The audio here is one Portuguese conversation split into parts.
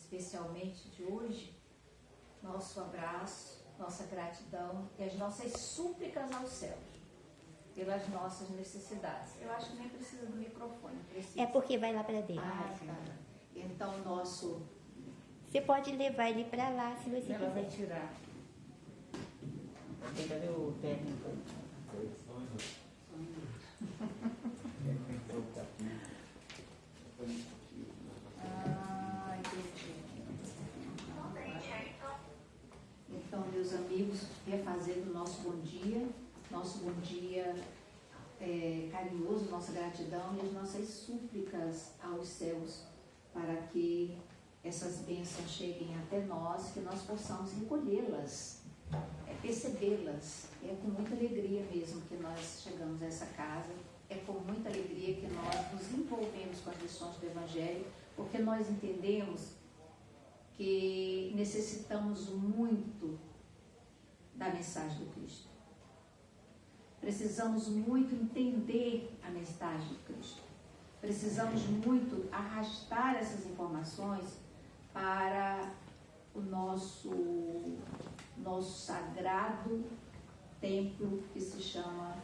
especialmente de hoje, nosso abraço, nossa gratidão e as nossas súplicas aos céus pelas nossas necessidades. Eu acho que nem precisa do microfone. Precisa. É porque vai lá para dentro. Tá. Então, nosso... Você pode levar ele para lá se você Ela vai quiser. tirar. Cadê o técnico? Entendi. Então, meus amigos, refazendo o nosso bom dia carinhoso, nossa gratidão e as nossas súplicas aos céus para que essas bênçãos cheguem até nós, que nós possamos recolhê-las, percebê-las. É com muita alegria mesmo que nós chegamos a essa casa, é com muita alegria que nós nos envolvemos com as lições do Evangelho, porque nós entendemos que necessitamos muito da mensagem do Cristo. Precisamos muito entender a mensagem do Cristo. Precisamos muito arrastar essas informações para o nosso sagrado templo que se chama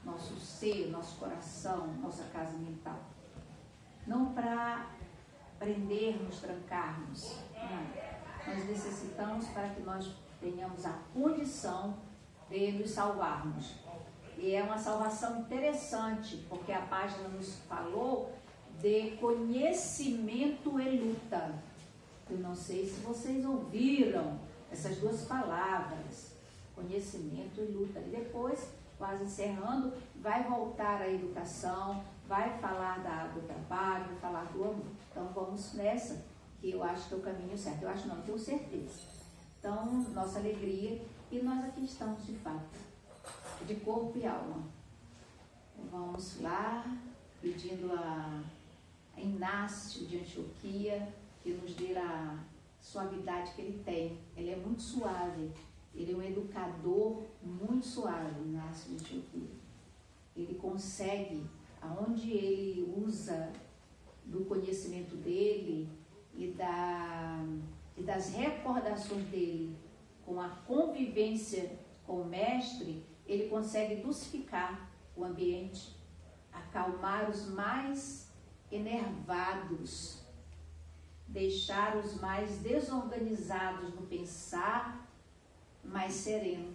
nosso ser, nosso coração, nossa casa mental. Não para prendermos, trancarmos. Não. Nós necessitamos para que nós tenhamos a condição de nos salvarmos. E é uma salvação interessante, porque a página nos falou de conhecimento e luta. Eu não sei se vocês ouviram essas duas palavras, conhecimento e luta. E depois, quase encerrando, vai voltar à educação, vai falar do trabalho, vai falar do amor. Então vamos nessa, que eu acho que é o caminho certo. Eu acho não, eu tenho certeza. Então, nossa alegria, e nós aqui estamos de fato, de corpo e alma. Vamos lá, pedindo a Inácio de Antioquia, que nos dê a suavidade que ele tem. Ele é muito suave, ele é um educador muito suave, Inácio de Antioquia. Ele consegue, aonde ele usa do conhecimento dele e das recordações dele com a convivência com o mestre, ele consegue dulcificar o ambiente, acalmar os mais enervados, deixar os mais desorganizados no pensar mais sereno,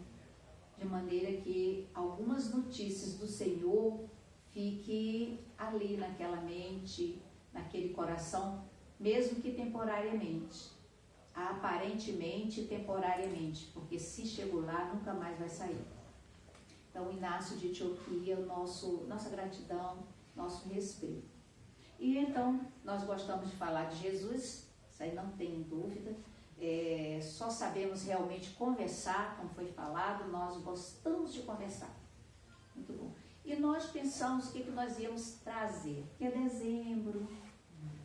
de maneira que algumas notícias do Senhor fiquem ali naquela mente, naquele coração, mesmo que temporariamente, aparentemente temporariamente, porque se chegou lá nunca mais vai sair. Então, Inácio de Antioquia, nossa gratidão, nosso respeito. E então, nós gostamos de falar de Jesus, isso aí não tem dúvida, só sabemos realmente conversar, como foi falado, nós gostamos de conversar. Muito bom. E nós pensamos o que nós íamos trazer, que é dezembro.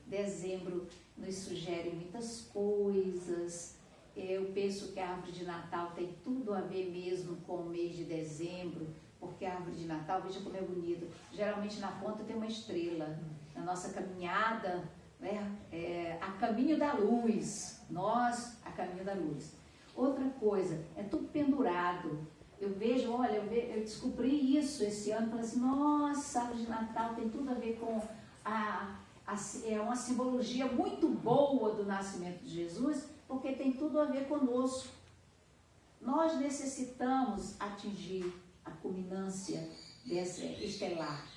Dezembro nos sugere muitas coisas. Eu penso que a árvore de Natal tem tudo a ver mesmo com o mês de dezembro, porque a árvore de Natal, veja como é bonita, geralmente na ponta tem uma estrela. Na nossa caminhada, né, a caminho da luz, nós a caminho da luz. Outra coisa, é tudo pendurado. Eu vejo, olha, eu descobri isso esse ano, falei assim, nossa, a árvore de Natal tem tudo a ver com é uma simbologia muito boa do nascimento de Jesus, porque tem tudo a ver conosco. Nós necessitamos atingir a culminância dessa estelar.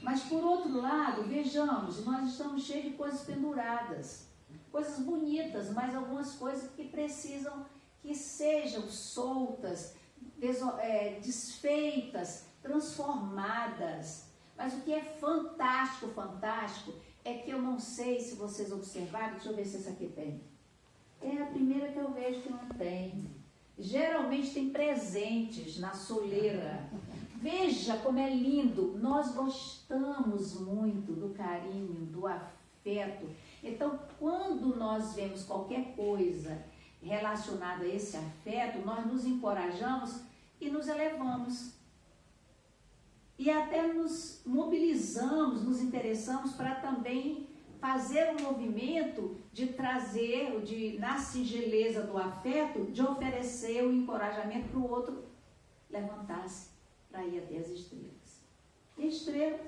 Mas, por outro lado, vejamos, nós estamos cheios de coisas penduradas, coisas bonitas, mas algumas coisas que precisam que sejam soltas, desfeitas, transformadas. Mas o que é fantástico, fantástico, é que eu não sei se vocês observaram, deixa eu ver se essa aqui tem. É a primeira que eu vejo que não tem. Geralmente tem presentes na soleira. Veja como é lindo. Nós gostamos muito do carinho, do afeto. Então, quando nós vemos qualquer coisa relacionada a esse afeto, nós nos encorajamos e nos elevamos. E até nos mobilizamos, nos interessamos para também fazer um movimento de trazer, na singeleza do afeto, de oferecer o encorajamento para o outro levantar-se para ir até as estrelas. E a estrela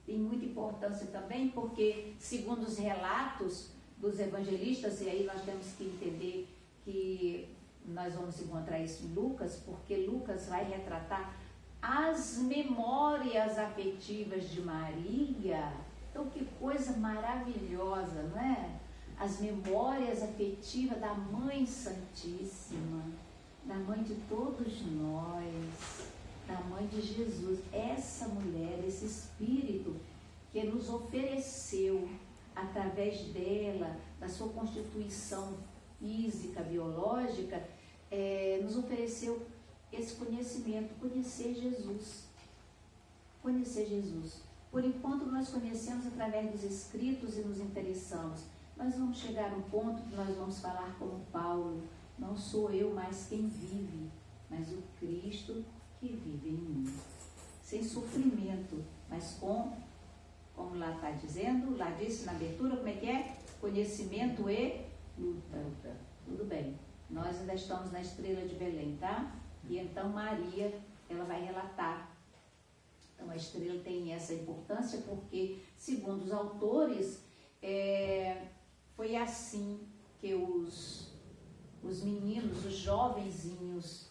tem muita importância também, porque, segundo os relatos dos evangelistas, e aí nós temos que entender que nós vamos encontrar isso em Lucas, porque Lucas vai retratar as memórias afetivas de Maria. Então, que coisa maravilhosa, não é? As memórias afetivas da Mãe Santíssima, da Mãe de todos nós, da Mãe de Jesus. Essa mulher, esse Espírito que nos ofereceu, através dela, da sua constituição física, biológica, nos ofereceu esse conhecimento, conhecer Jesus. Conhecer Jesus. Por enquanto nós conhecemos através dos escritos e nos interessamos. Nós vamos chegar a um ponto que nós vamos falar como Paulo: não sou eu mais quem vive, mas o Cristo que vive em mim. Sem sofrimento, mas como lá está dizendo, lá disse na abertura, como é que é? Conhecimento e luta. Tudo bem. Nós ainda estamos na estrela de Belém, tá? E então Maria, ela vai relatar. Então a estrela tem essa importância porque, segundo os autores, foi assim que os meninos, os jovenzinhos,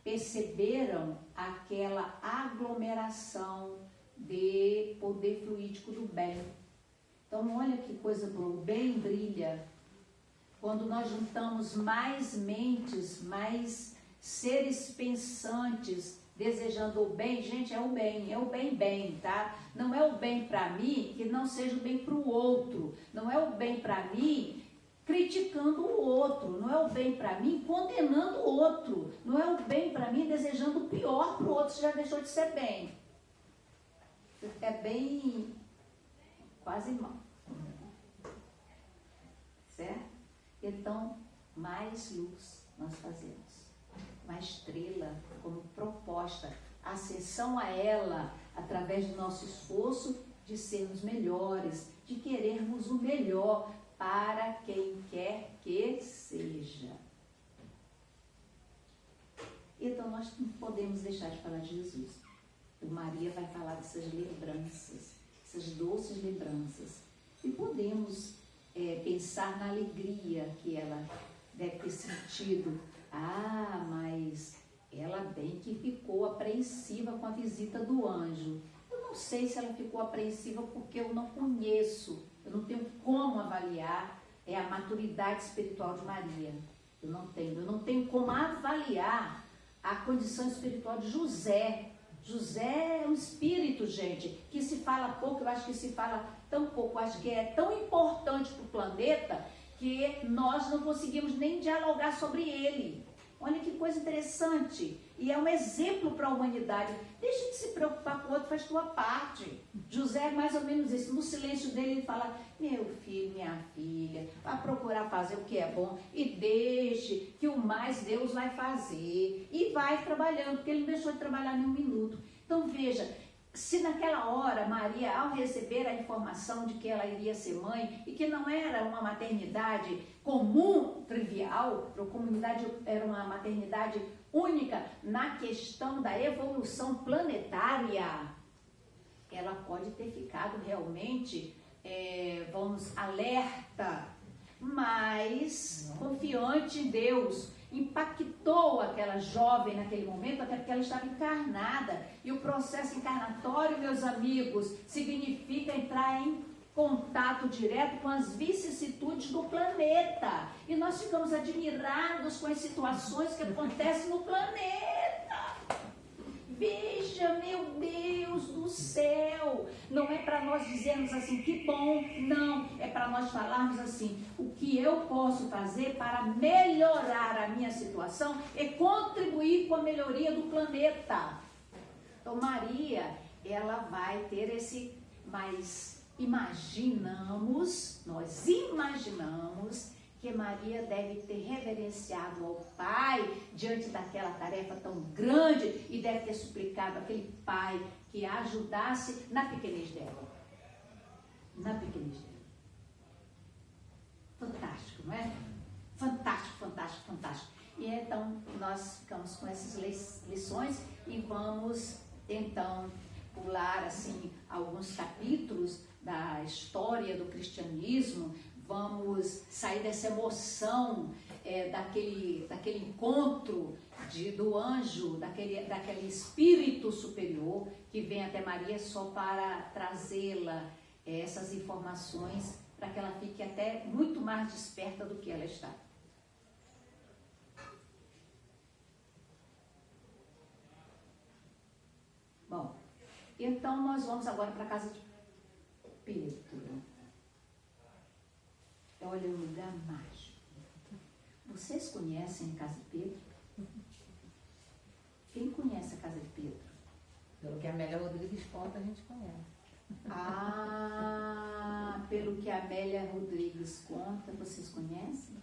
perceberam aquela aglomeração de poder fluídico do bem. Então olha que coisa boa, o bem brilha quando nós juntamos mais mentes, mais seres pensantes, desejando o bem. Gente, é o bem, tá? Não é o bem para mim que não seja o bem para o outro. Não é o bem para mim criticando o outro. Não é o bem para mim condenando o outro. Não é o bem para mim desejando o pior para o outro, se já deixou de ser bem. É bem quase mal. Certo? Então, mais luz nós fazemos. Uma estrela como proposta, acessão a ela através do nosso esforço de sermos melhores, de querermos o melhor para quem quer que seja. Então nós não podemos deixar de falar de Jesus. O Maria vai falar dessas lembranças, essas doces lembranças. E podemos pensar na alegria que ela deve ter sentido. Ah, mas ela bem que ficou apreensiva com a visita do anjo. Eu não sei se ela ficou apreensiva porque eu não conheço, eu não tenho como avaliar a maturidade espiritual de Maria. Eu não tenho como avaliar a condição espiritual de José. José é um espírito, gente, que se fala pouco, eu acho que se fala tão pouco, acho que é tão importante para o planeta que nós não conseguimos nem dialogar sobre ele. Olha que coisa interessante. E é um exemplo para a humanidade. Deixa de se preocupar com o outro, faz tua parte. José é mais ou menos isso. No silêncio dele ele fala: meu filho, minha filha, vai procurar fazer o que é bom e deixe que o mais Deus vai fazer. E vai trabalhando, porque ele não deixou de trabalhar nem um minuto. Então veja, se naquela hora Maria, ao receber a informação de que ela iria ser mãe e que não era uma maternidade comum, trivial, para a comunidade era uma maternidade única na questão da evolução planetária, ela pode ter ficado realmente, alerta, mas confiante em Deus. Impactou aquela jovem naquele momento, até porque ela estava encarnada. E o processo encarnatório, meus amigos, significa entrar em contato direto com as vicissitudes do planeta. E nós ficamos admirados com as situações que acontecem no planeta. Veja, meu Deus do céu, não é para nós dizermos assim, que bom, não, é para nós falarmos assim, o que eu posso fazer para melhorar a minha situação e contribuir com a melhoria do planeta. Então Maria, ela vai ter esse, mas nós imaginamos que Maria deve ter reverenciado ao Pai diante daquela tarefa tão grande e deve ter suplicado aquele Pai que a ajudasse na pequenez dela. Na pequenez dela. fantástico, não é? Fantástico, fantástico, fantástico. E então nós ficamos com essas lições e vamos então pular assim alguns capítulos da história do cristianismo, vamos sair dessa emoção daquele encontro do anjo, daquele espírito superior que vem até Maria só para trazê-la essas informações para que ela fique até muito mais desperta do que ela está. Bom, então nós vamos agora para a casa de Pedro. Olha, um lugar mágico. Vocês conhecem a casa de Pedro? Quem conhece a casa de Pedro? Pelo que a Amélia Rodrigues conta, a gente conhece. Pelo que a Amélia Rodrigues conta, vocês conhecem?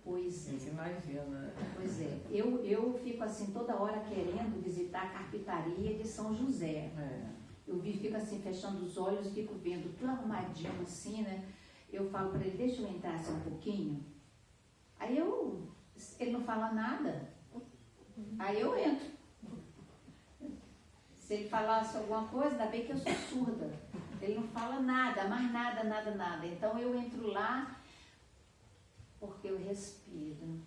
Pois é. Você imagina. Pois é. Eu fico assim toda hora querendo visitar a carpintaria de São José. Eu fico assim fechando os olhos, fico vendo tudo arrumadinho assim, né? Eu falo para ele, deixa eu entrar assim um pouquinho. Aí ele não fala nada. Aí eu entro. Se ele falasse alguma coisa, ainda bem que eu sou surda. Ele não fala nada, mais nada, nada, nada. Então eu entro lá porque eu respiro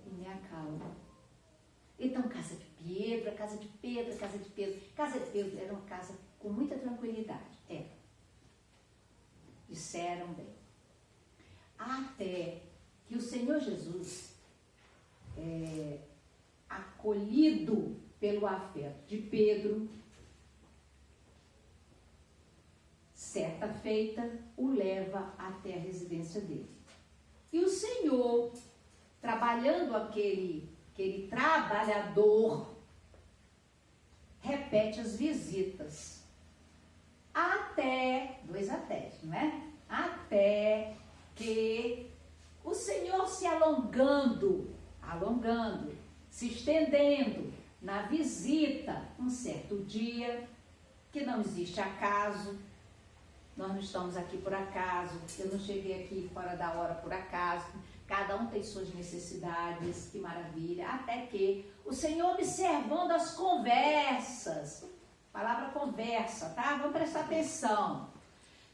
e me acalmo. Então, casa de Pedro, casa de Pedro, casa de Pedro. Casa de Pedro era uma casa com muita tranquilidade. Disseram bem. Até que o Senhor Jesus, acolhido pelo afeto de Pedro, certa feita, o leva até a residência dele. E o Senhor, trabalhando aquele trabalhador, repete as visitas. Dois até, não é? Até que o Senhor se alongando, se estendendo na visita, um certo dia, que não existe acaso, nós não estamos aqui por acaso, eu não cheguei aqui fora da hora por acaso, cada um tem suas necessidades, que maravilha, até que o Senhor observando as conversas, palavra conversa, tá? Vamos prestar atenção,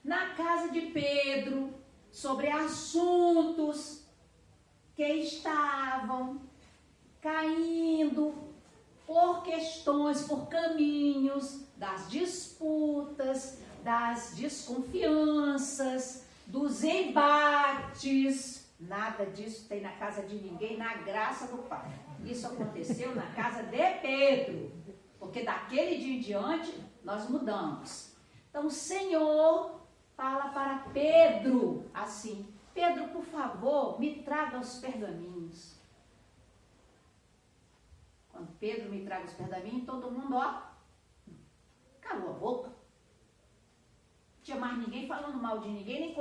na casa de Pedro, sobre assuntos que estavam caindo por questões, por caminhos das disputas, das desconfianças, dos embates. Nada disso tem na casa de ninguém, na graça do Pai. Isso aconteceu na casa de Pedro, porque daquele dia em diante nós mudamos. Então o Senhor fala para Pedro assim: Pedro, por favor, me traga os pergaminhos. Quando Pedro me traga os pergaminhos, todo mundo, calou a boca. Não tinha mais ninguém falando mal de ninguém, nem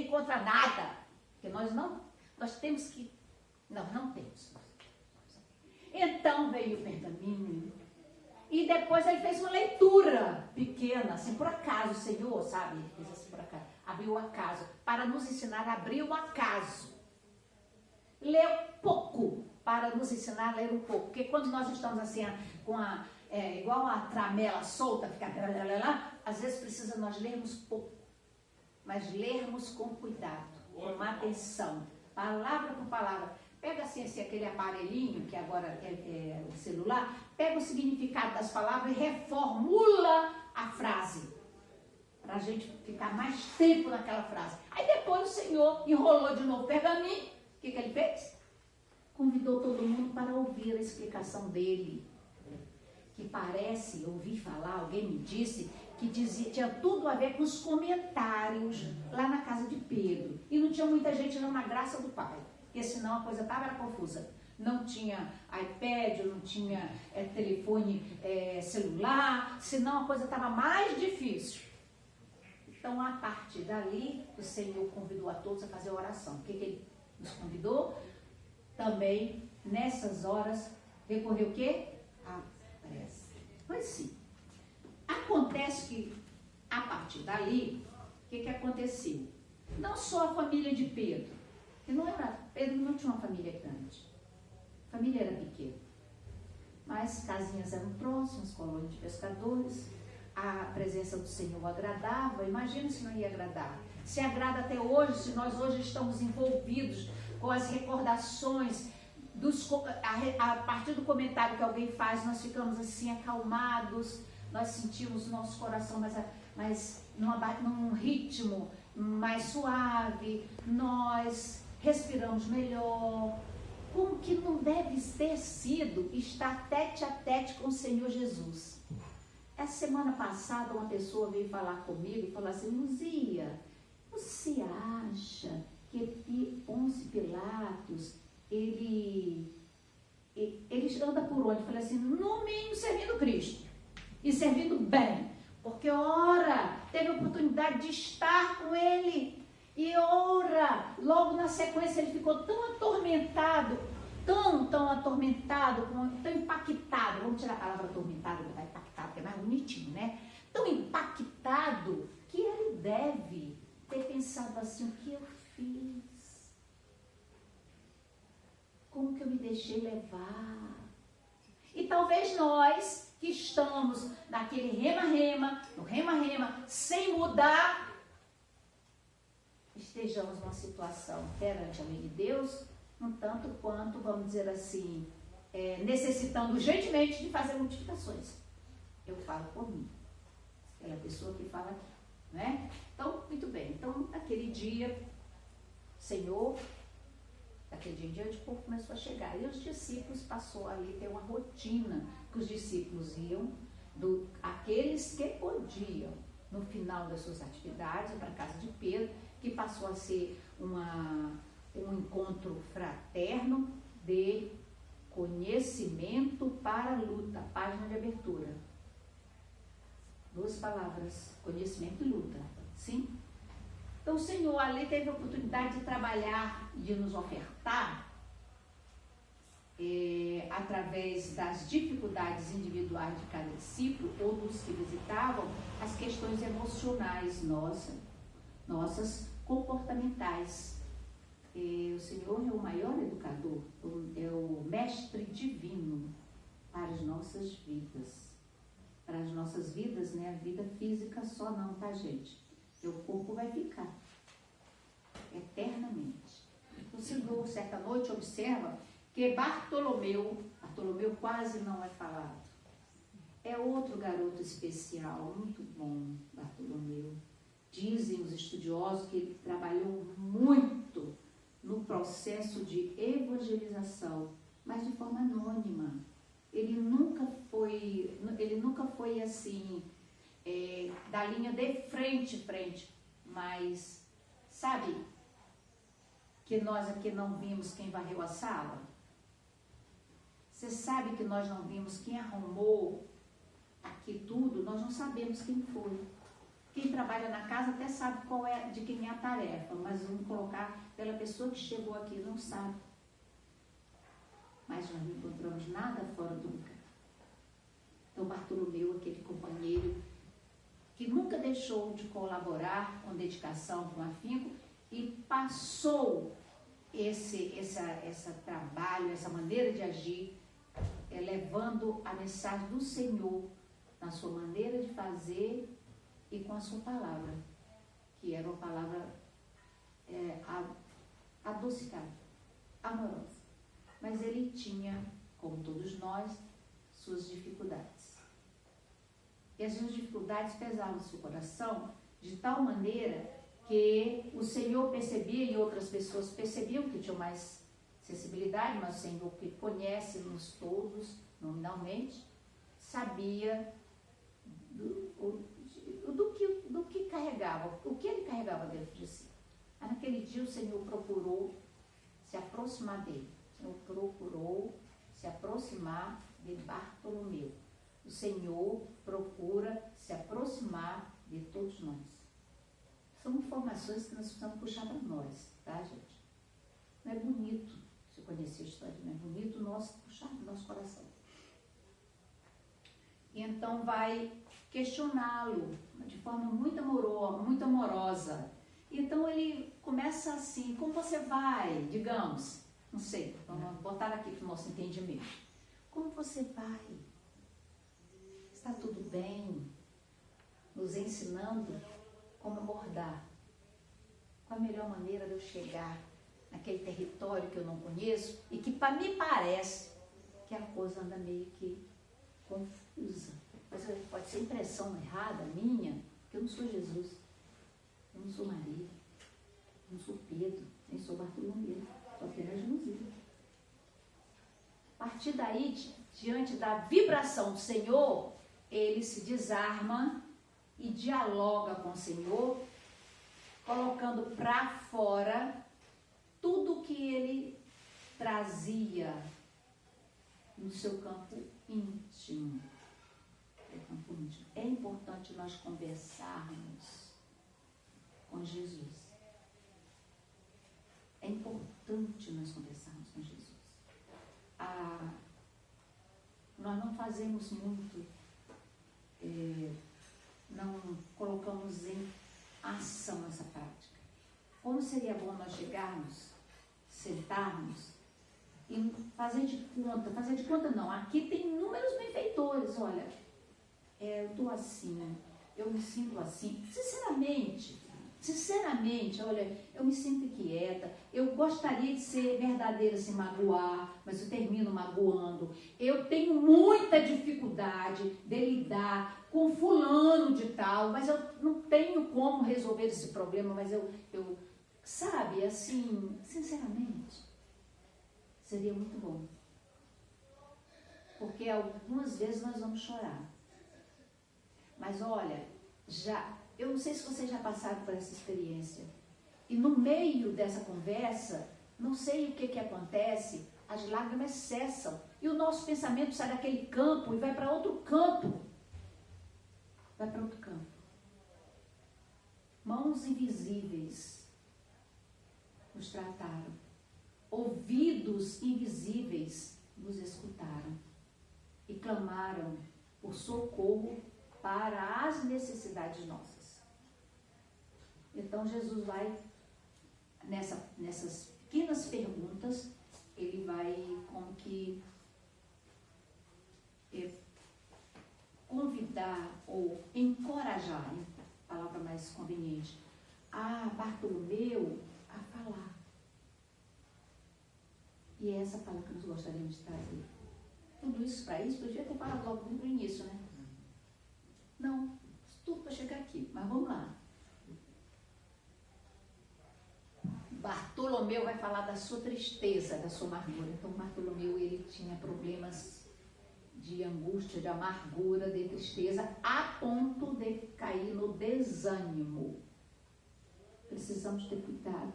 contra nada. Porque nós temos que, não temos. Então veio o pergaminho, e depois ele fez uma leitura pequena, assim, por acaso, o Senhor, sabe? Ele fez assim por acaso, abriu o acaso, para nos ensinar a abrir o acaso. Leu pouco, para nos ensinar a ler um pouco, porque quando nós estamos assim, igual a tramela solta, fica às vezes precisa nós lermos pouco, mas lermos com cuidado, com atenção, palavra por palavra. Pega assim aquele aparelhinho, que agora é o celular, pega o significado das palavras e reformula a frase, para a gente ficar mais tempo naquela frase. Aí depois o Senhor enrolou de novo o pergaminho, o que ele fez? Convidou todo mundo para ouvir a explicação dele, que parece, ouvir falar, alguém me disse, que tinha tudo a ver com os comentários lá na casa de Pedro. E não tinha muita gente não, na graça do Pai, porque senão a coisa estava confusa. Não tinha iPad, não tinha telefone celular, senão a coisa estava mais difícil. Então, a partir dali, o Senhor convidou a todos a fazer a oração. O que ele nos convidou? Também, nessas horas, recorrer o quê? A prece. Pois sim. Acontece que, a partir dali, o que aconteceu? Não só a família de Pedro, que não era, Pedro não tinha uma família grande, a família era pequena, mas casinhas eram próximas, colônia de pescadores, a presença do Senhor agradava. Imagina se não ia agradar. Se agrada até hoje, se nós hoje estamos envolvidos com as recordações, a partir do comentário que alguém faz, nós ficamos assim acalmados, nós sentimos o nosso coração mais num ritmo mais suave, nós respiramos melhor. Como que não deve ter sido estar tete a tete com o Senhor Jesus? Essa semana passada uma pessoa veio falar comigo e falou assim: Luzia, você acha que Pôncio Pilatos, ele anda por onde? Eu falei assim: no mínimo servindo Cristo e servindo bem, porque ora, teve a oportunidade de estar com ele, e ora, logo na sequência ele ficou tão atormentado, tão atormentado, tão impactado, vamos tirar a palavra atormentado, botar impactado, que é mais bonitinho, né? Tão impactado, que ele deve ter pensado assim: o que eu fiz? Como que eu me deixei levar? E talvez nós, que estamos naquele rema-rema, no rema-rema, sem mudar, estejamos numa situação perante a lei de Deus, um tanto quanto, vamos dizer assim, necessitando urgentemente de fazer modificações. Eu falo por mim, aquela pessoa que fala aqui, né? Então, muito bem. Então, naquele dia, Senhor, daquele dia em diante, o povo começou a chegar. E os discípulos passou ali a ter uma rotina, que os discípulos iam, aqueles que podiam, no final das suas atividades, para a casa de Pedro, que passou a ser um encontro fraterno de conhecimento para a luta, página de abertura. 2 palavras, conhecimento e luta, sim? Então o Senhor ali teve a oportunidade de trabalhar, de nos ofertar, através das dificuldades individuais de cada discípulo, ou dos que visitavam, as questões emocionais nossas comportamentais. O Senhor é o maior educador, é o mestre divino para as nossas vidas. Para as nossas vidas, né? A vida física só não, tá, gente? Porque o corpo vai ficar eternamente. O Senhor, certa noite, observa que Bartolomeu quase não é falado. É outro garoto especial, muito bom, Bartolomeu. Dizem os estudiosos que ele trabalhou muito no processo de evangelização, mas de forma anônima. Ele nunca foi assim, da linha de frente, mas, sabe, que nós aqui não vimos quem varreu a sala? Você sabe que nós não vimos quem arrumou aqui tudo? Nós não sabemos quem foi. Quem trabalha na casa até sabe de quem é a tarefa, mas vamos colocar pela pessoa que chegou aqui, não sabe. Mas nós não encontramos nada fora do lugar. Então Bartolomeu, aquele companheiro que nunca deixou de colaborar com dedicação, com afinco, e passou esse trabalho, essa maneira de agir, levando a mensagem do Senhor na sua maneira de fazer e com a sua palavra, que era uma palavra adocicada, amorosa. Mas ele tinha, como todos nós, suas dificuldades. E as suas dificuldades pesavam no seu coração de tal maneira que o Senhor percebia e outras pessoas percebiam que tinham mais sensibilidade, mas o Senhor, que conhece-nos todos nominalmente, sabia do que carregava, o que ele carregava dentro de si. Mas naquele dia o Senhor procurou se aproximar dele. O Senhor procurou se aproximar de Bartolomeu. O Senhor procura se aproximar de todos nós. São informações que nós precisamos puxar para nós, tá, gente? Não é bonito se conhecer a história, não é bonito puxar do nosso coração. E então vai questioná-lo de forma muito amorosa. Então ele começa assim, como você vai, digamos, não sei, vamos botar aqui para o nosso entendimento. Como você vai? Está tudo bem? Nos ensinando como abordar. Qual a melhor maneira de eu chegar naquele território que eu não conheço e que me parece que a coisa anda meio que confusa. Mas pode ser impressão errada minha, porque eu não sou Jesus, eu não sou Maria, eu não sou Pedro, nem sou Bartolomeu, sou apenas Luzia. A partir daí, diante da vibração do Senhor, ele se desarma e dialoga com o Senhor, colocando para fora tudo que ele trazia no seu campo íntimo. É importante nós conversarmos com Jesus. É importante nós conversarmos com Jesus. Nós não fazemos muito, não colocamos em ação essa prática. Como seria bom nós chegarmos, sentarmos e fazer de conta não, aqui tem inúmeros benfeitores, olha, eu estou assim, eu me sinto assim, sinceramente, olha, eu me sinto inquieta, eu gostaria de ser verdadeira sem magoar, mas eu termino magoando, eu tenho muita dificuldade de lidar com fulano de tal, mas eu não tenho como resolver esse problema, mas eu sabe, assim, sinceramente, seria muito bom. Porque algumas vezes nós vamos chorar. Mas olha, eu não sei se vocês já passaram por essa experiência. E no meio dessa conversa, não sei o que acontece, as lágrimas cessam. E o nosso pensamento sai daquele campo e vai para outro campo. Vai para outro campo. Mãos invisíveis nos trataram. Ouvidos invisíveis nos escutaram. E clamaram por socorro para as necessidades nossas. Então Jesus vai, nessas pequenas perguntas, ele vai como que convidar ou encorajar, palavra mais conveniente, a Bartolomeu a falar. E é essa palavra que nós gostaríamos de trazer. Tudo isso para isso, podia ter falado logo no início, né? Não, tudo para chegar aqui, mas vamos lá. Bartolomeu vai falar da sua tristeza, da sua amargura. Então, Bartolomeu, ele tinha problemas de angústia, de amargura, de tristeza, a ponto de cair no desânimo. Precisamos ter cuidado,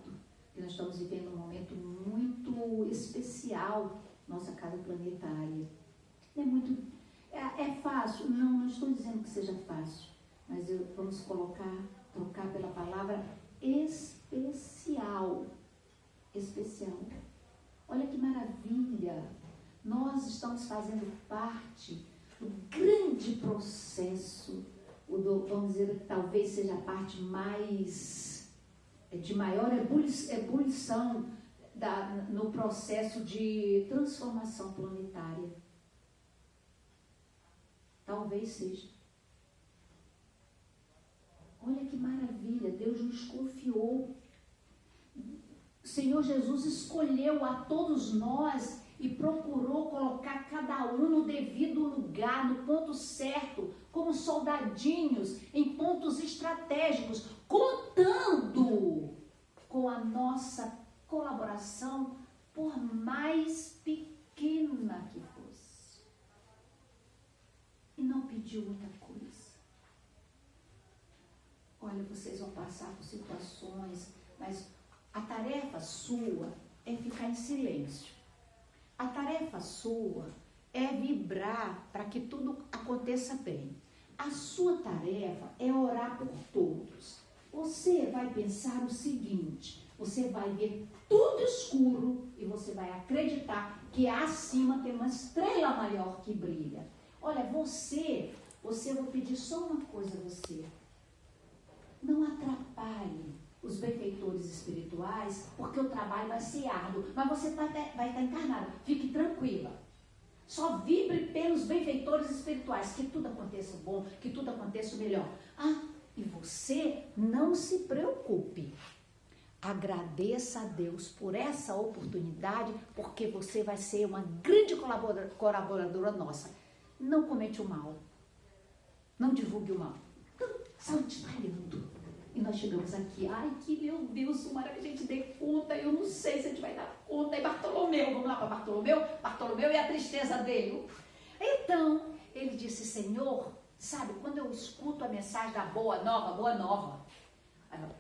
porque nós estamos vivendo um momento muito especial, nossa casa planetária. É fácil? Não estou dizendo que seja fácil, mas vamos trocar pela palavra especial. Especial. Olha que maravilha! Nós estamos fazendo parte do grande processo, vamos dizer que talvez seja a parte de maior ebulição no processo de transformação planetária. Talvez seja. Olha que maravilha, Deus nos confiou. O Senhor Jesus escolheu a todos nós e procurou colocar cada um no devido lugar, no ponto certo, como soldadinhos, em pontos estratégicos, contando com a nossa colaboração, por mais pequena que fosse. E não pediu muita coisa. Olha, vocês vão passar por situações, mas a tarefa sua é ficar em silêncio. A tarefa sua é vibrar para que tudo aconteça bem. A sua tarefa é orar por todos. Você vai pensar o seguinte, você vai ver tudo escuro e você vai acreditar que acima tem uma estrela maior que brilha. Olha, você eu vou pedir só uma coisa a você. Não atrapalhe os benfeitores espirituais, porque o trabalho vai ser árduo, mas você vai estar encarnado. Fique tranquila. Só vibre pelos benfeitores espirituais, que tudo aconteça bom, que tudo aconteça melhor. E você não se preocupe. Agradeça a Deus por essa oportunidade, porque você vai ser uma grande colaboradora nossa. Não comente o mal. Não divulgue o mal. Então, saúde está lindo. E nós chegamos aqui, que meu Deus, tomara que a gente dê conta, eu não sei se a gente vai dar conta. E Bartolomeu, vamos lá para Bartolomeu? Bartolomeu e a tristeza dele. Então, ele disse, Senhor, sabe, quando eu escuto a mensagem da boa nova,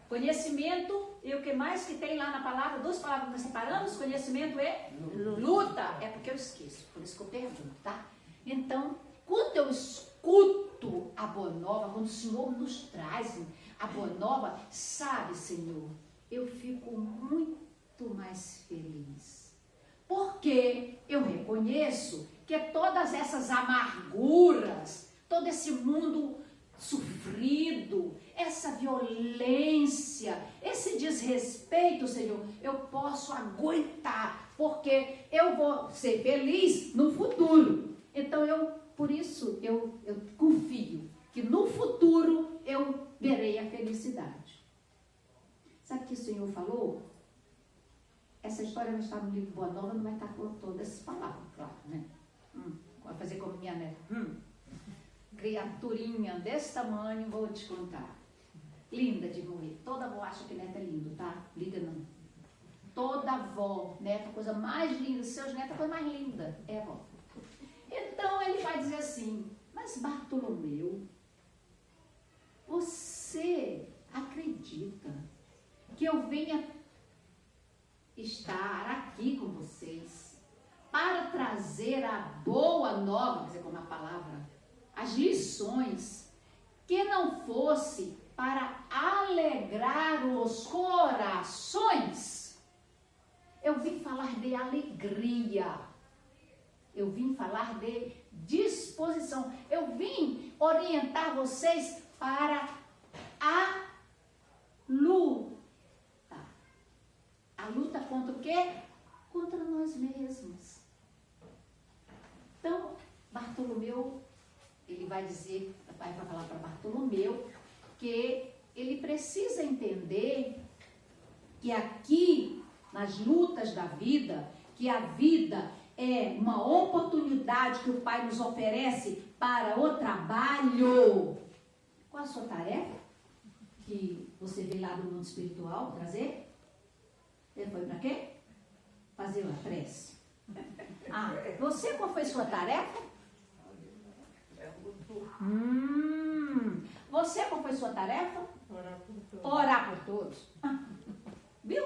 conhecimento, e o que mais que tem lá na palavra, 2 palavras que nós separamos, conhecimento é luta. É porque eu esqueço, por isso que eu pergunto, tá? Então, quando eu escuto a boa nova, quando o Senhor nos traz a boa nova, sabe, Senhor, eu fico muito mais feliz. Porque eu reconheço que todas essas amarguras, todo esse mundo sofrido, essa violência, esse desrespeito, Senhor, eu posso aguentar, porque eu vou ser feliz no futuro. Então, por isso, eu confio que no futuro eu verei a felicidade. Sabe o que o Senhor falou? Essa história não está no livro Boa Nova, não vai estar com todas essas palavras, claro, né? Vai fazer como minha neta. Criaturinha desse tamanho, vou te contar. Linda de morrer. Toda avó acha que neta é lindo, tá? Liga não. Toda avó, neta, a coisa mais linda. Seus netos, a coisa mais linda é a avó. Então ele vai dizer assim, mas Bartolomeu, você acredita que eu venha estar aqui com vocês para trazer a boa nova, quer dizer, como a palavra, as lições, que não fosse para alegrar os corações? Eu vim falar de alegria, eu vim falar de disposição, eu vim orientar vocês para a luta. A luta contra o quê? Contra nós mesmos. Então, Bartolomeu, ele vai dizer, vai falar para Bartolomeu que ele precisa entender que aqui, nas lutas da vida, que a vida é uma oportunidade que o Pai nos oferece para o trabalho. Qual a sua tarefa? Que você veio lá do mundo espiritual trazer? Ele foi para quê? Fazer uma prece. Você, qual foi sua tarefa? Você, qual foi sua tarefa? Orar por todos. Viu?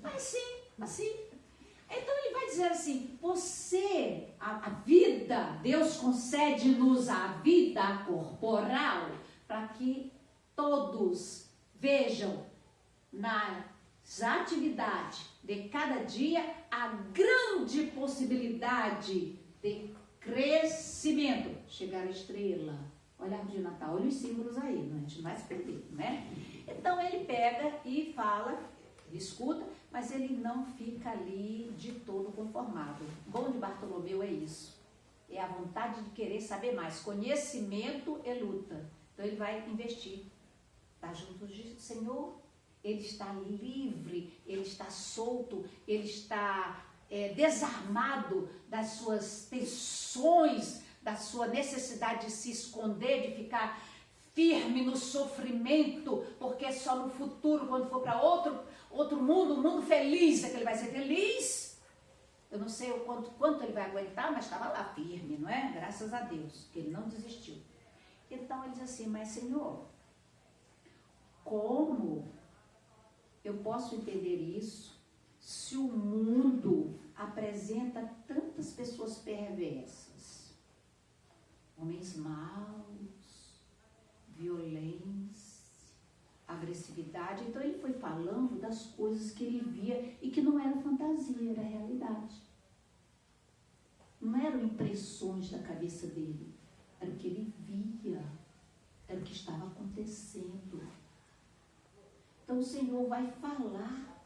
Assim. Então ele vai dizer assim, você, a vida, Deus concede-nos a vida corporal para que todos vejam nas atividades de cada dia a grande possibilidade de crescimento. Chegar à estrela. Olha a árvore de Natal, olha os símbolos aí, a gente não vai se perder, né? Então ele pega e fala, ele escuta, mas ele não fica ali de todo conformado. O bom de Bartolomeu é isso. É a vontade de querer saber mais. Conhecimento é luta. Então ele vai investir. Está junto do Senhor. Ele está livre, ele está solto, ele está desarmado das suas tensões, da sua necessidade de se esconder, de ficar firme no sofrimento, porque só no futuro, quando for para outro mundo, um mundo feliz, é que ele vai ser feliz. Eu não sei o quanto ele vai aguentar, mas estava lá firme, não é? Graças a Deus, que ele não desistiu. Então ele diz assim, mas Senhor, como eu posso entender isso se o mundo apresenta tantas pessoas perversas? Homens maus, violência, agressividade. Então ele foi falando das coisas que ele via e que não era fantasia, era realidade. Não eram impressões da cabeça dele, era o que ele via, era o que estava acontecendo. Então o Senhor vai falar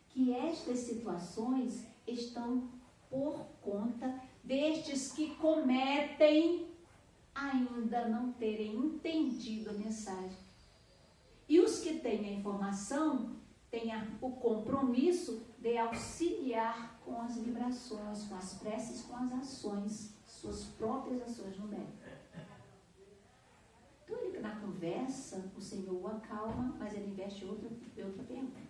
que estas situações estão por conta destes que cometem ainda não terem entendido a mensagem. E os que têm a informação têm o compromisso de auxiliar com as vibrações, com as preces, com as ações, suas próprias ações no médico. Então, ele, na conversa, o Senhor o acalma, mas ele investe outra pergunta.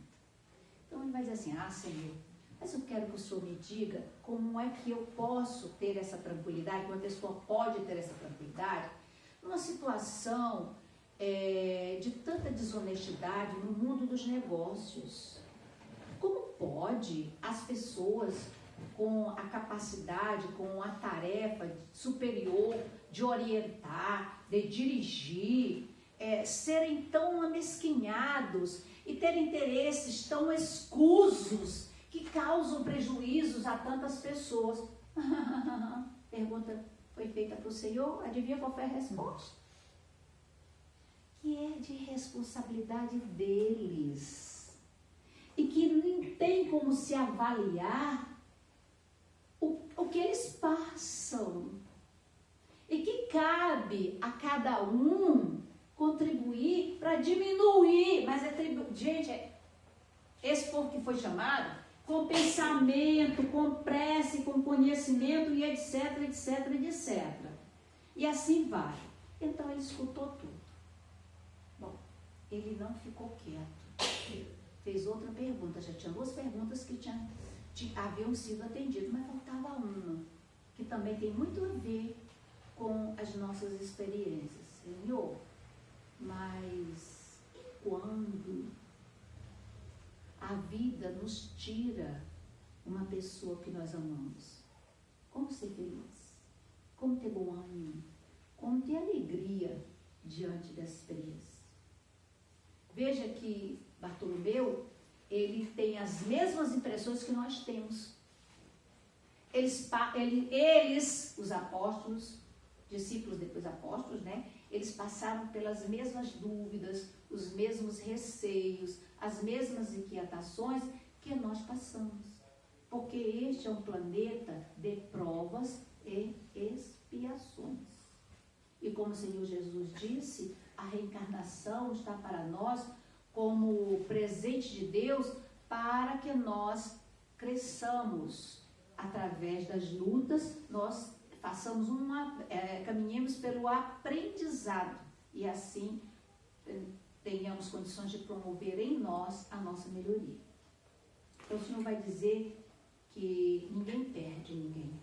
Então, ele vai dizer assim, Senhor, mas eu quero que o Senhor me diga como é que eu posso ter essa tranquilidade, como a pessoa pode ter essa tranquilidade, numa situação de tanta desonestidade no mundo dos negócios. Como pode as pessoas com a capacidade, com a tarefa superior de orientar, de dirigir, serem tão amesquinhados e terem interesses tão escusos que causam prejuízos a tantas pessoas? Pergunta foi feita para o Senhor, adivinha qual foi a resposta? Que é de responsabilidade deles e que não tem como se avaliar o que eles passam e que cabe a cada um contribuir para diminuir, mas gente, esse povo que foi chamado com pensamento, com prece, com conhecimento e etc, etc, etc. E assim vai. Então ele escutou tudo. Bom, ele não ficou quieto. Fez outra pergunta. Já tinha 2 perguntas que haviam sido atendidas, mas faltava uma, que também tem muito a ver com as nossas experiências. Senhor, mas e quando a vida nos tira uma pessoa que nós amamos? Como ser feliz? Como ter bom ânimo? Como ter alegria diante dessa experiência? Veja que Bartolomeu, ele tem as mesmas impressões que nós temos. Eles, os apóstolos, discípulos depois apóstolos, né? Eles passaram pelas mesmas dúvidas, os mesmos receios, as mesmas inquietações que nós passamos. Porque este é um planeta de provas e expiações. E como o Senhor Jesus disse, a reencarnação está para nós como presente de Deus para que nós cresçamos através das lutas, nós façamos caminhemos pelo aprendizado e assim tenhamos condições de promover em nós a nossa melhoria. Então o Senhor vai dizer que ninguém perde ninguém.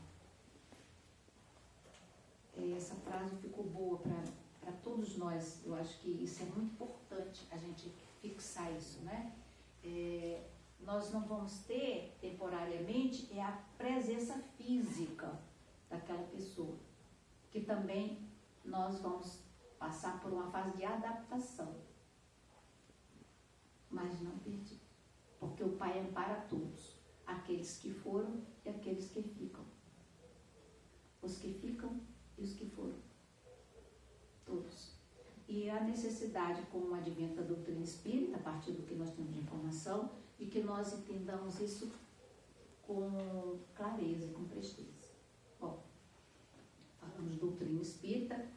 Essa frase ficou boa para todos nós. Eu acho que isso é muito importante, a gente fixar isso, né? Nós não vamos ter temporariamente a presença física daquela pessoa, que também nós vamos passar por uma fase de adaptação, mas não perdi, porque o Pai ampara todos, aqueles que foram e aqueles que ficam, os que ficam e os que foram, todos. E a necessidade, com o advento da doutrina espírita, a partir do que nós temos de informação, de que nós entendamos isso com clareza e com presteza. Bom, falamos de doutrina espírita,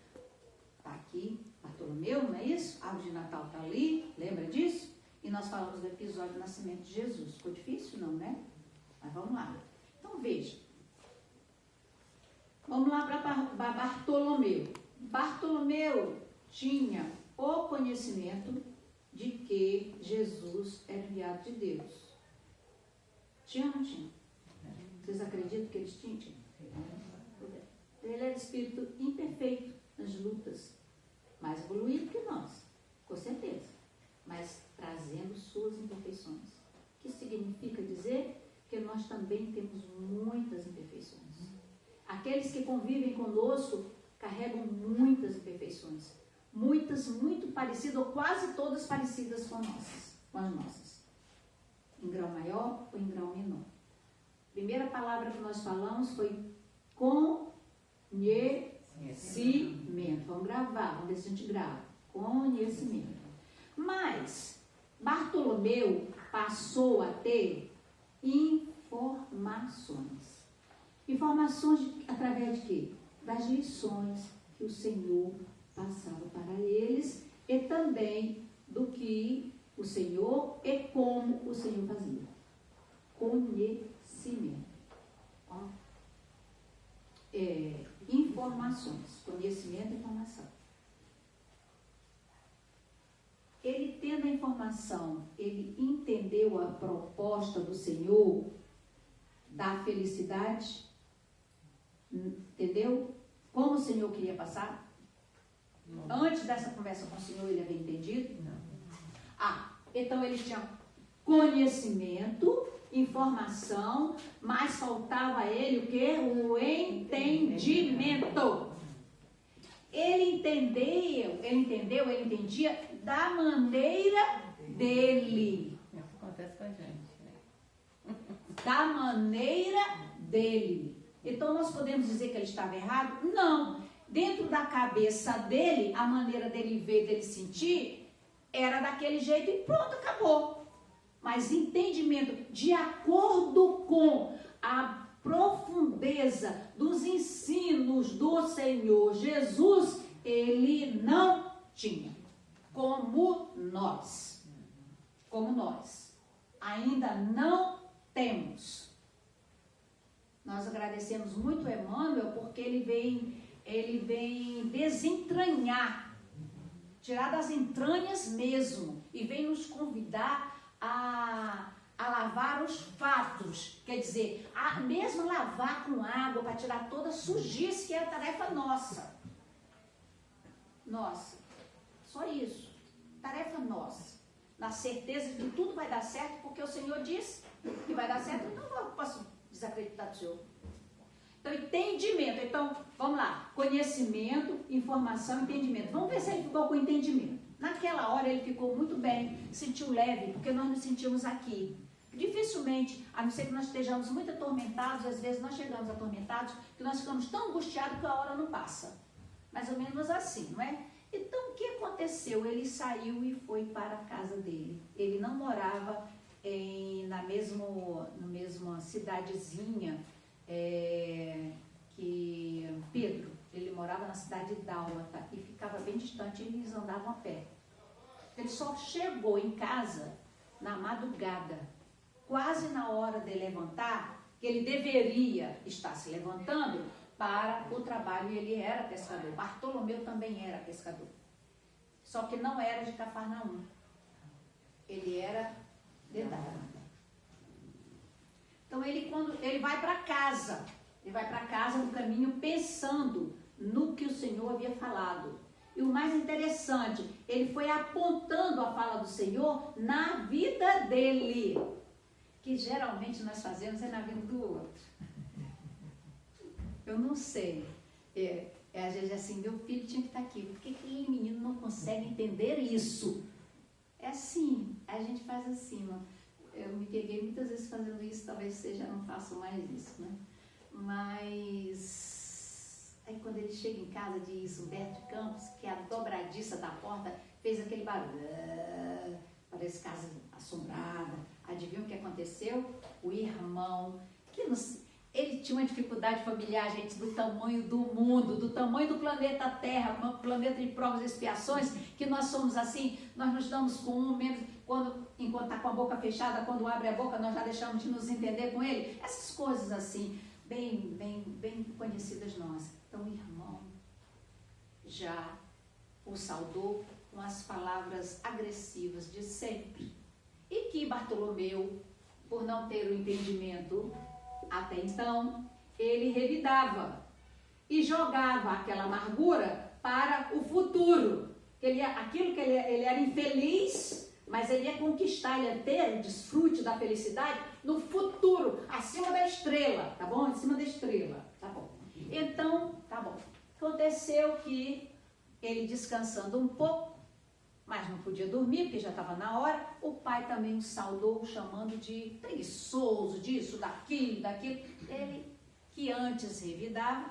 está aqui Bartolomeu, não é isso? A árvore de Natal está ali, lembra disso? E nós falamos do episódio do nascimento de Jesus. Ficou difícil, não, né? Mas vamos lá. Então, veja. Vamos lá para Bartolomeu. Bartolomeu tinha o conhecimento de que Jesus era enviado de Deus. Tinha ou não tinha? Vocês acreditam que eles tinham? Ele era espírito imperfeito nas lutas, mais evoluído que nós, com certeza, mas trazendo suas imperfeições. O que significa dizer que nós também temos muitas imperfeições. Aqueles que convivem conosco carregam muitas imperfeições, muitas muito parecidas, ou quase todas parecidas com as nossas, em grau maior ou em grau menor. A primeira palavra que nós falamos foi conhecimento. Vamos gravar, vamos ver se a gente grava. Conhecimento. Mas Bartolomeu passou a ter informações. Informações através de quê? Das lições que o Senhor passava para eles e também do que o Senhor e como o Senhor fazia. Conhecimento. Ó. Informações. Conhecimento e informação. Ele tendo a informação, ele entendeu a proposta do Senhor da felicidade, entendeu? Como o Senhor queria passar? Não. Antes dessa conversa com o Senhor, ele havia entendido? Não. Então ele tinha conhecimento, informação, mas faltava a ele o quê? O entendimento. Ele entendia da maneira dele. Isso acontece com a gente, né? Da maneira dele. Então nós podemos dizer que ele estava errado? Não. Dentro da cabeça dele, a maneira dele ver, dele sentir, era daquele jeito e pronto, acabou. Mas entendimento de acordo com a profundeza dos ensinos do Senhor Jesus, ele não tinha. Como nós ainda não temos. Nós agradecemos muito Emmanuel porque ele vem desentranhar, tirar das entranhas mesmo, e vem nos convidar a lavar os fatos, quer dizer, mesmo lavar com água para tirar toda a sujice, que é a tarefa nossa. Nossa, só isso, tarefa nossa, na certeza de que tudo vai dar certo, porque o Senhor disse que vai dar certo, então eu posso desacreditar do Senhor. Então, entendimento, então, vamos lá, conhecimento, informação, entendimento. Vamos ver se ele ficou com entendimento. Naquela hora ele ficou muito bem, sentiu leve, porque nós nos sentimos aqui. Dificilmente, a não ser que nós estejamos muito atormentados, às vezes nós chegamos atormentados, que nós ficamos tão angustiados que a hora não passa. Mais ou menos assim, não é? Então, o que aconteceu? Ele saiu e foi para a casa dele. Ele não morava na mesma cidadezinha que Pedro. Ele morava na cidade de Dálmata e ficava bem distante, e eles andavam a pé. Ele só chegou em casa na madrugada, quase na hora de levantar, que ele deveria estar se levantando para o trabalho, e ele era pescador. Bartolomeu também era pescador, só que não era de Cafarnaum, ele era de Dálmata. Então quando ele vai para casa no caminho pensando no que o Senhor havia falado. E o mais interessante, ele foi apontando a fala do Senhor na vida dele, que geralmente nós fazemos na vida do outro. Eu não sei. Às vezes assim, meu filho tinha que estar aqui. Por que aquele menino não consegue entender isso? É assim, a gente faz assim. Eu me peguei muitas vezes fazendo isso, talvez você já não faça mais isso, né? Mas aí quando ele chega em casa, diz Humberto de Campos, que a dobradiça da porta fez aquele barulho. Parece casa assombrada. Adivinha o que aconteceu? O irmão, ele tinha uma dificuldade familiar, gente, do tamanho do mundo, do tamanho do planeta Terra, um planeta de provas e expiações, que nós somos assim, nós nos damos com um, menos, enquanto está com a boca fechada, quando abre a boca, nós já deixamos de nos entender com ele. Essas coisas assim, bem conhecidas nossas. Então o irmão já o saudou com as palavras agressivas de sempre. E que Bartolomeu, por não ter o entendimento até então, ele revidava e jogava aquela amargura para o futuro. Aquilo que ele era infeliz, mas ele ia conquistar, ele ia ter o desfrute da felicidade no futuro, acima da estrela, tá bom? Em cima da estrela, tá bom. Então, tá bom. Aconteceu que ele descansando um pouco, mas não podia dormir, porque já estava na hora, o pai também o saudou, chamando de preguiçoso, disso, daquilo. Ele, que antes revidava,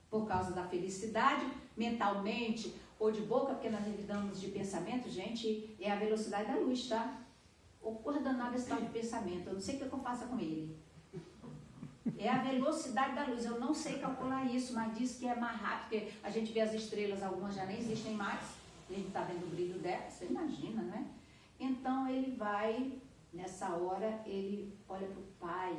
por causa da felicidade, mentalmente ou de boca, porque nós revidamos de pensamento, gente, é a velocidade da luz, tá? O coordenado esse tal de pensamento, eu não sei o que eu faço com ele. É a velocidade da luz, eu não sei calcular isso, mas diz que é mais rápido, porque a gente vê as estrelas, algumas já nem existem mais, a gente está vendo o brilho dela, você imagina, né? Então ele vai, nessa hora, ele olha para o pai,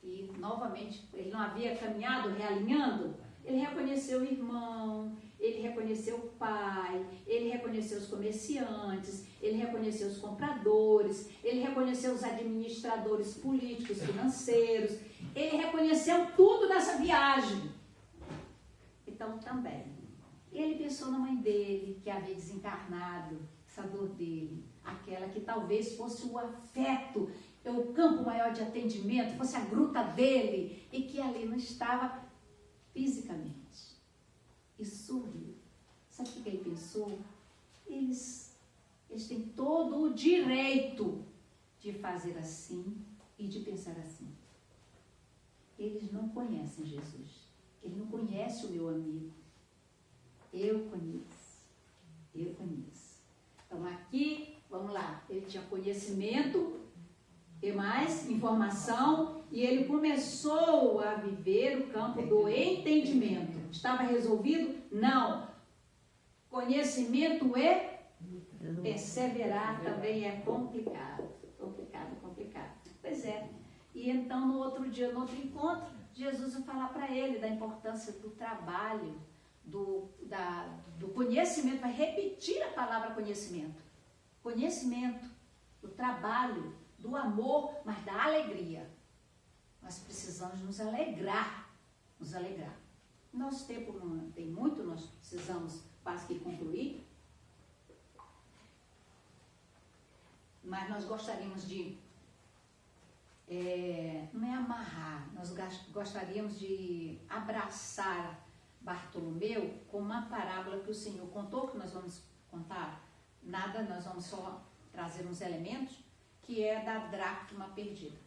e novamente, ele não havia caminhado, realinhando, ele reconheceu o irmão, ele reconheceu o pai, ele reconheceu os comerciantes, ele reconheceu os compradores, ele reconheceu os administradores políticos, financeiros, ele reconheceu tudo nessa viagem. Então, também, ele pensou na mãe dele, que havia desencarnado, essa dor dele, aquela que talvez fosse o afeto, o campo maior de atendimento, fosse a gruta dele, e que ali não estava fisicamente. E sorriu. Sabe o que ele pensou? Eles têm todo o direito de fazer assim e de pensar assim. Eles não conhecem Jesus. Ele não conhece o meu amigo. Eu conheço. Eu conheço. Então aqui, vamos lá, ele tinha conhecimento e mais informação, e ele começou a viver o campo do entendimento. Estava resolvido? Não. Conhecimento e perseverar também é complicado. Complicado. Pois é. E então, no outro dia, no outro encontro, Jesus vai falar para ele da importância do trabalho, do conhecimento, vai repetir a palavra conhecimento. Conhecimento, do trabalho, do amor, mas da alegria. Nós precisamos nos alegrar. Nosso tempo não tem muito, nós precisamos quase que concluir. Mas nós gostaríamos de, não é amarrar, nós gostaríamos de abraçar Bartolomeu com uma parábola que o Senhor contou, que nós vamos contar nada, nós vamos só trazer uns elementos, que é da dracma perdida.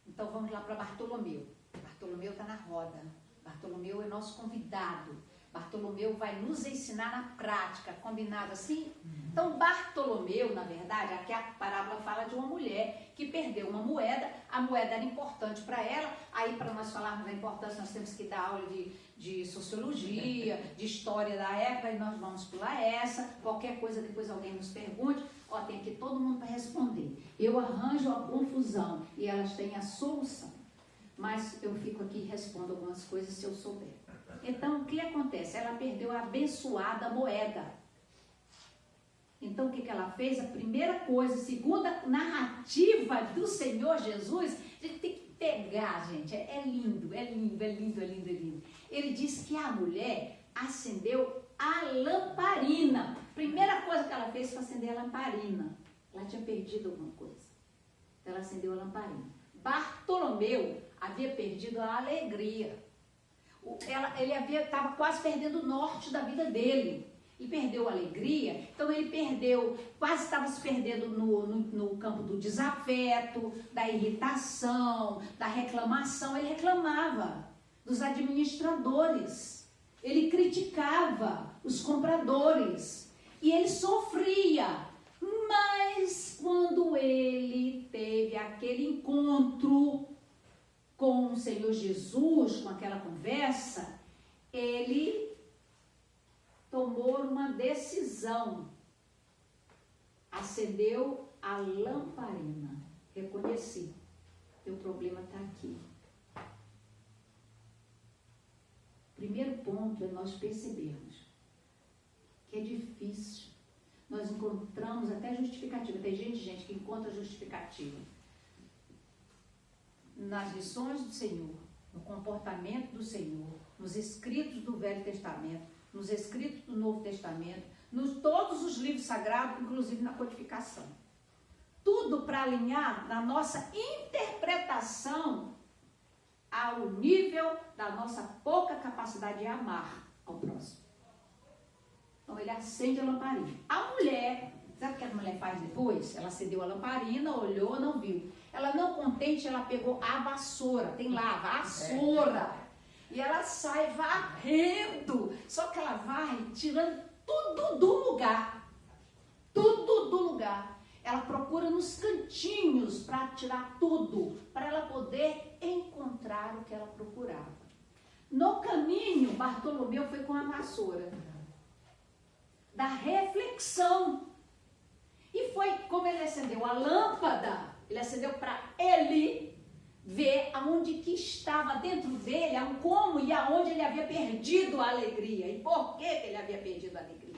Então vamos lá para Bartolomeu. Bartolomeu está na roda. Bartolomeu é nosso convidado. Bartolomeu vai nos ensinar na prática, combinado assim? Então Bartolomeu, na verdade, aqui a parábola fala de uma mulher que perdeu uma moeda, a moeda era importante para ela, aí para nós falarmos da importância nós temos que dar aula de sociologia, de história da época, e nós vamos pular essa, qualquer coisa depois alguém nos pergunte, tem aqui todo mundo para responder. Eu arranjo a confusão e elas têm a solução, mas eu fico aqui e respondo algumas coisas se eu souber. Então, o que acontece? Ela perdeu a abençoada moeda. Então, o que ela fez? A primeira coisa, segundo a narrativa do Senhor Jesus, a gente tem que pegar, gente, é lindo. Ele diz que a mulher acendeu a lamparina. Primeira coisa que ela fez foi acender a lamparina. Ela tinha perdido alguma coisa. Ela acendeu a lamparina. Bartolomeu havia perdido a alegria. Ele estava quase perdendo o norte da vida dele. E perdeu a alegria, então ele quase estava se perdendo no campo do desafeto, da irritação, da reclamação. Ele reclamava dos administradores, ele criticava os compradores e ele sofria. Mas quando ele teve aquele encontro com o Senhor Jesus, com aquela conversa, ele tomou uma decisão, acendeu a lamparina, reconheci, teu problema está aqui. Primeiro ponto é nós percebermos que é difícil, nós encontramos até justificativa, tem gente que encontra justificativa nas lições do Senhor, no comportamento do Senhor, nos escritos do Velho Testamento, nos escritos do Novo Testamento, nos todos os livros sagrados, inclusive na codificação. Tudo para alinhar na nossa interpretação ao nível da nossa pouca capacidade de amar ao próximo. Então ele acende a lamparina. A mulher, sabe o que a mulher faz depois? Ela acendeu a lamparina, olhou, não viu. Ela não contente, ela pegou a vassoura, tem lá, vassoura. E ela sai varrendo, só que ela vai tirando tudo do lugar. tudo do lugar. Ela procura nos cantinhos para tirar tudo, para ela poder encontrar o que ela procurava. No caminho, Bartolomeu foi com a vassoura da reflexão. E foi como ele acendeu a lâmpada, ele acendeu para ele ver aonde que estava dentro dele, como e aonde ele havia perdido a alegria. E por que ele havia perdido a alegria?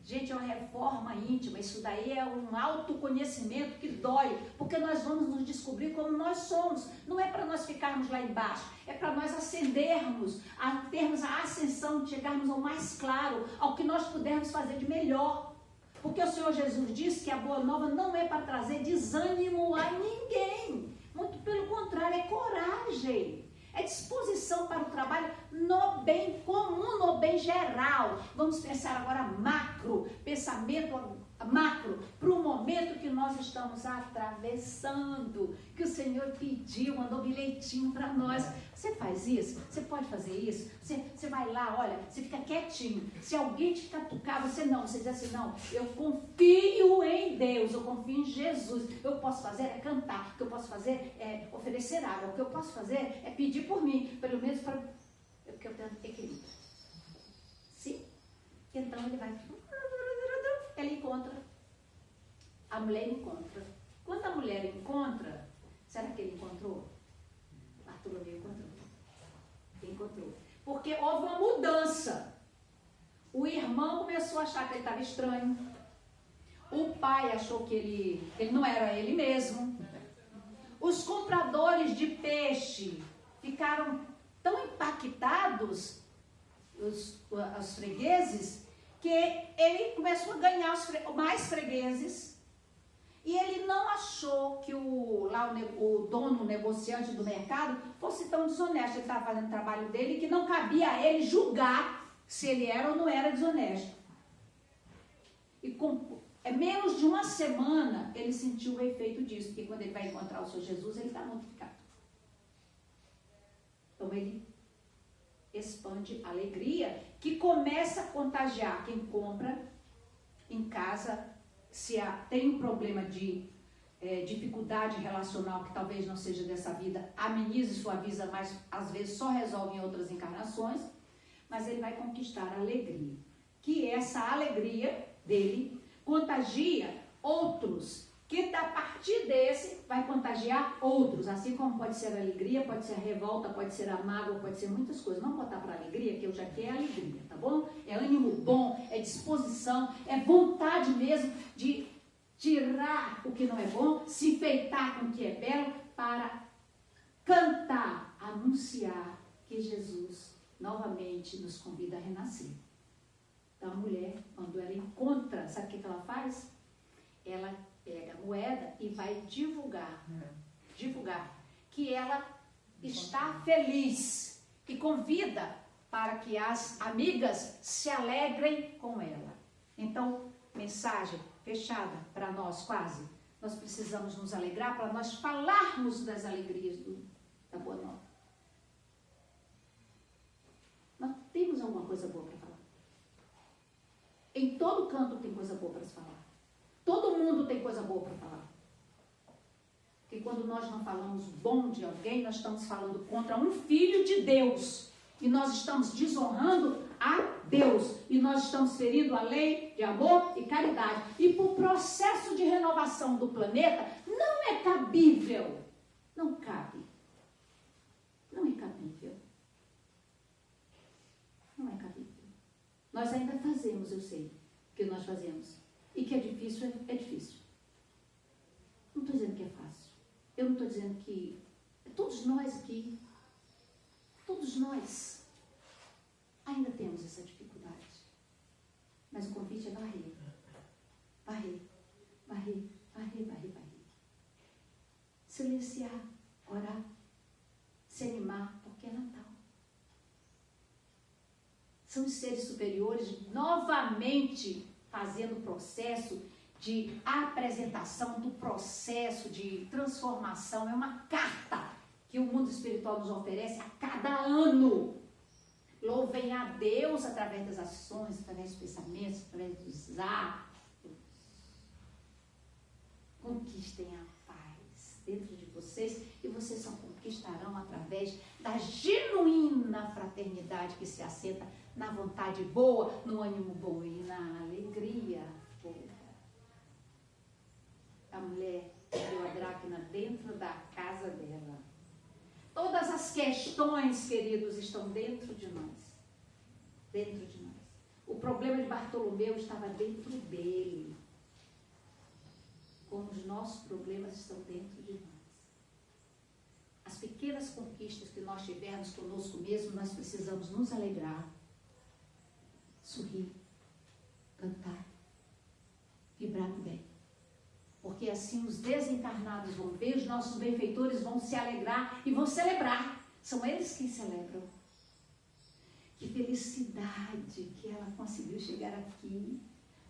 Gente, é uma reforma íntima, isso daí é um autoconhecimento que dói, porque nós vamos nos descobrir como nós somos. Não é para nós ficarmos lá embaixo, é para nós ascendermos, a termos a ascensão, chegarmos ao mais claro, ao que nós pudermos fazer de melhor. Porque o Senhor Jesus disse que a boa nova não é para trazer desânimo a ninguém. Muito pelo contrário, é coragem. É disposição para o trabalho no bem comum, no bem geral. Vamos pensar agora macro, pensamento macro, para o momento que nós estamos atravessando, que o Senhor pediu, mandou bilhetinho para nós. Você faz isso? Você pode fazer isso? Você vai lá, olha, você fica quietinho. Se alguém te catucar, você diz assim, não, eu confio em Deus, eu confio em Jesus. O que eu posso fazer é cantar, o que eu posso fazer é oferecer água, o que eu posso fazer é pedir por mim, pelo menos para... Porque eu tenho equilíbrio. Sim? Então ele vai... Ele encontra. A mulher encontra. Quando a mulher encontra, será que ele encontrou? Bartolomeu encontrou. Ele encontrou. Porque houve uma mudança. O irmão começou a achar que ele estava estranho. O pai achou que ele não era ele mesmo. Os compradores de peixe ficaram tão impactados, os fregueses, que ele começou a ganhar mais fregueses e ele não achou que o dono, o negociante do mercado, fosse tão desonesto. Ele estava fazendo o trabalho dele, que não cabia a ele julgar se ele era ou não era desonesto. E menos de uma semana ele sentiu o efeito disso, porque quando ele vai encontrar o Senhor Jesus, ele está mortificado. Então ele expande a alegria, que começa a contagiar quem compra em casa. Se tem um problema de dificuldade relacional, que talvez não seja dessa vida, ameniza e suaviza, mas às vezes só resolve em outras encarnações, mas ele vai conquistar a alegria, que essa alegria dele contagia outros, que a partir desse vai contagiar outros, assim como pode ser a alegria, pode ser a revolta, pode ser a mágoa, pode ser muitas coisas. Vamos botar para alegria, que eu já quero alegria, tá bom? É ânimo bom, é disposição, é vontade mesmo de tirar o que não é bom, se enfeitar com o que é belo, para cantar, anunciar que Jesus novamente nos convida a renascer. Então a mulher, quando ela encontra, sabe o que ela faz? Ela pega a moeda e vai divulgar que ela está feliz e convida para que as amigas se alegrem com ela. Então, mensagem fechada para nós quase. Nós precisamos nos alegrar para nós falarmos das alegrias da Boa Nova. Nós temos alguma coisa boa para falar. Em todo canto tem coisa boa para se falar. Todo mundo tem coisa boa para falar. Porque quando nós não falamos bom de alguém, nós estamos falando contra um filho de Deus. E nós estamos desonrando a Deus. E nós estamos ferindo a lei de amor e caridade. E por processo de renovação do planeta, não é cabível. Não cabe. Não é cabível. Não é cabível. Nós ainda fazemos, eu sei, o que nós fazemos. E que é difícil, é difícil. Não estou dizendo que é fácil. Eu não estou dizendo que... Todos nós aqui, todos nós, ainda temos essa dificuldade. Mas o convite é varrer. Varrer, varrer, varrer, varrer, varrer. Silenciar, orar, se animar, porque é Natal. São os seres superiores novamente fazendo o processo de apresentação do processo de transformação. É uma carta que o mundo espiritual nos oferece a cada ano. Louvem a Deus através das ações, através dos pensamentos, através dos atos, Conquistem a paz dentro de vocês e vocês só conquistarão através da genuína fraternidade que se assenta na vontade boa, no ânimo bom e na alegria boa. A mulher deu a dracma dentro da casa dela. Todas as questões, queridos, estão dentro de nós. Dentro de nós. O problema de Bartolomeu estava dentro dele. Como os nossos problemas estão dentro de nós. As pequenas conquistas que nós tivermos conosco mesmo, nós precisamos nos alegrar, sorrir, cantar, vibrar bem. Porque assim os desencarnados vão ver, os nossos benfeitores vão se alegrar e vão celebrar. São eles quem celebram. Que felicidade que ela conseguiu chegar aqui.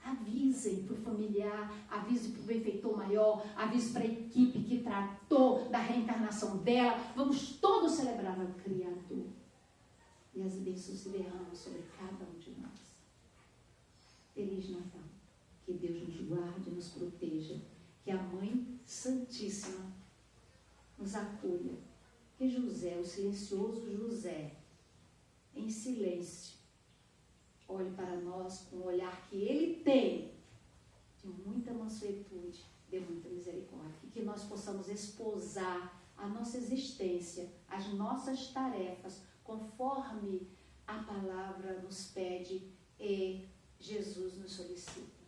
Avisem para o familiar, avise para o benfeitor maior, avise para a equipe que tratou da reencarnação dela. Vamos todos celebrar o Criador. E as bênçãos se derramam sobre cada um de nós. Feliz Natal. Que Deus nos guarde e nos proteja. Que a Mãe Santíssima nos acolha. Que José, o silencioso José, em silêncio, olhe para nós com o olhar que ele tem, de muita mansuetude, de muita misericórdia. E que nós possamos esposar a nossa existência, as nossas tarefas, conforme a palavra nos pede e Jesus nos solicita.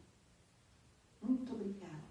Muito obrigada.